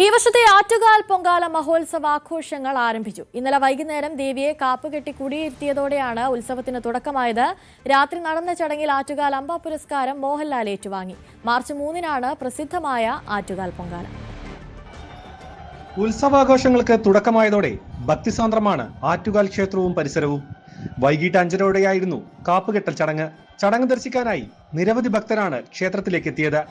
ഈ വർഷത്തെ ആറ്റുകാൽ പൊങ്കാല മഹോത്സവാഘോഷങ്ങൾ ആരംഭിച്ചു. ഇന്നലെ വൈകുന്നേരം ദേവിയെ കാപ്പുകെട്ടി കുടിയിരുത്തിയതോടെയാണ് ഉത്സവത്തിന് തുടക്കമായത്. രാത്രി നടന്ന ചടങ്ങിൽ ആറ്റുകാൽ അമ്പ പുരസ്കാരം മോഹൻലാൽ ഏറ്റുവാങ്ങി. മാർച്ച് 3-നാണ് പ്രസിദ്ധമായ ആറ്റുകാൽ പൊങ്കാല. ഉത്സവാഘോഷങ്ങൾക്ക് തുടക്കമായതോടെ ഭക്തിസാന്ദ്രമാണ് ആറ്റുകാൽ ക്ഷേത്രവും പരിസരവും. വൈകിട്ട് 5:30-ഓടെയായിരുന്നു കാപ്പുകെട്ടൽ ചടങ്ങ്. ചടങ്ങ് ദർശിക്കാനായി നിരവധി ഭക്തരാണ് ക്ഷേത്രത്തിലേക്ക് എത്തിയത്.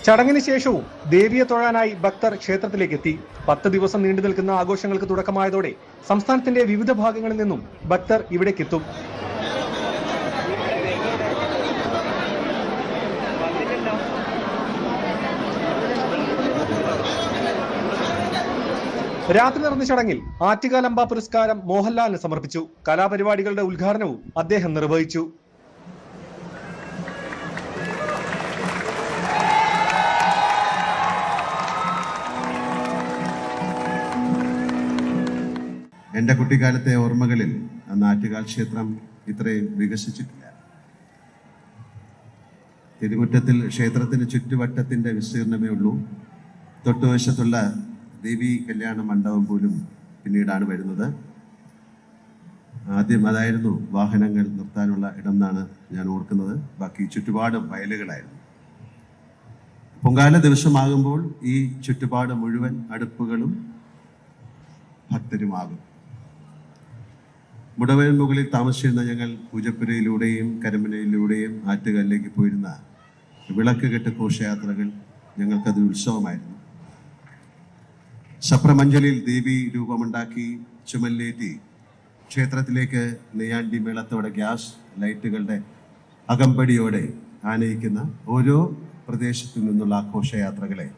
ചടങ്ങിന് ശേഷവും ദേവിയെ തൊഴാനായി ഭക്തർ ക്ഷേത്രത്തിലേക്ക് എത്തി. 10 ദിവസം നീണ്ടു നിൽക്കുന്ന ആഘോഷങ്ങൾക്ക് തുടക്കമായതോടെ സംസ്ഥാനത്തിന്റെ വിവിധ ഭാഗങ്ങളിൽ നിന്നും ഭക്തർ ഇവിടേക്കെത്തും. രാത്രി നടന്ന ചടങ്ങിൽ ആറ്റുകാൽ അമ്പ പുരസ്കാരം മോഹൻലാലിന് സമർപ്പിച്ചു. കലാപരിപാടികളുടെ ഉദ്ഘാടനവും അദ്ദേഹം നിർവഹിച്ചു. എൻ്റെ കുട്ടിക്കാലത്തെ ഓർമ്മകളിൽ അന്ന് ആറ്റുകാൽ ക്ഷേത്രം ഇത്രയും വികസിച്ചിട്ടില്ല. തിരുമുറ്റത്തിൽ ക്ഷേത്രത്തിന് ചുറ്റുവട്ടത്തിൻ്റെ വിസ്തീർണമേ ഉള്ളൂ. തൊട്ടുവശത്തുള്ള ദേവി കല്യാണ മണ്ഡപം പോലും പിന്നീടാണ് വരുന്നത്. ആദ്യം അതായിരുന്നു വാഹനങ്ങൾ നിർത്താനുള്ള ഇടം എന്നാണ് ഞാൻ ഓർക്കുന്നത്. ബാക്കി ചുറ്റുപാടും വയലുകളായിരുന്നു. പൊങ്കാല ദിവസമാകുമ്പോൾ ഈ ചുറ്റുപാട് മുഴുവൻ അടുപ്പുകളും ഭക്തരുമാകും. മുടവൻ മുകളിൽ താമസിച്ചിരുന്ന ഞങ്ങൾ പൂജപ്പുരയിലൂടെയും കരമനയിലൂടെയും ആറ്റുകാലിലേക്ക് പോയിരുന്ന വിളക്ക് കെട്ട് ഘോഷയാത്രകൾ ഞങ്ങൾക്കതൊരു ഉത്സവമായിരുന്നു. ശപ്രമഞ്ജലിൽ ദേവി രൂപമുണ്ടാക്കി ചുമലിലേറ്റി ക്ഷേത്രത്തിലേക്ക് നെയ്യാണ്ടി മേളത്തോടെ ഗ്യാസ് ലൈറ്റുകളുടെ അകമ്പടിയോടെ ആനയിക്കുന്ന ഓരോ പ്രദേശത്തു നിന്നുള്ള ആഘോഷയാത്രകളെ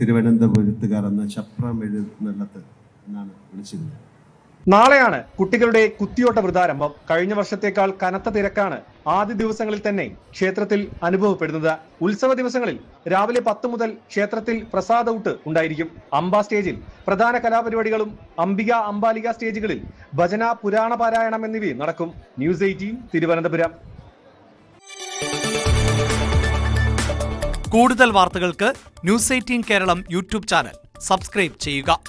തിരുവനന്തപുരത്തുകാർ എന്ന ശപ്രമെഴുന്നള്ളത്ത് എന്നാണ് വിളിച്ചിരുന്നത്. നാളെയാണ് കുട്ടികളുടെ കുത്തിയോട്ട വൃതാരംഭം. കഴിഞ്ഞ വർഷത്തേക്കാൾ കനത്ത തിരക്കാണ് ആദ്യ ദിവസങ്ങളിൽ തന്നെ ക്ഷേത്രത്തിൽ അനുഭവപ്പെടുന്നത്. ഉത്സവ ദിവസങ്ങളിൽ രാവിലെ 10 മുതൽ ക്ഷേത്രത്തിൽ പ്രസാദഊട്ട് ഉണ്ടായിരിക്കും. അംബ സ്റ്റേജിൽ പ്രധാന കലാപരിപാടികളും അംബിക അംബാലിക സ്റ്റേജുകളിൽ ഭജന, പുരാണ പാരായണം എന്നിവയും നടക്കും. ന്യൂസ് 18 തിരുവനന്തപുരം. കൂടുതൽ വാർത്തകൾക്ക് news 18 Keralam YouTube channel subscribe ചെയ്യുക.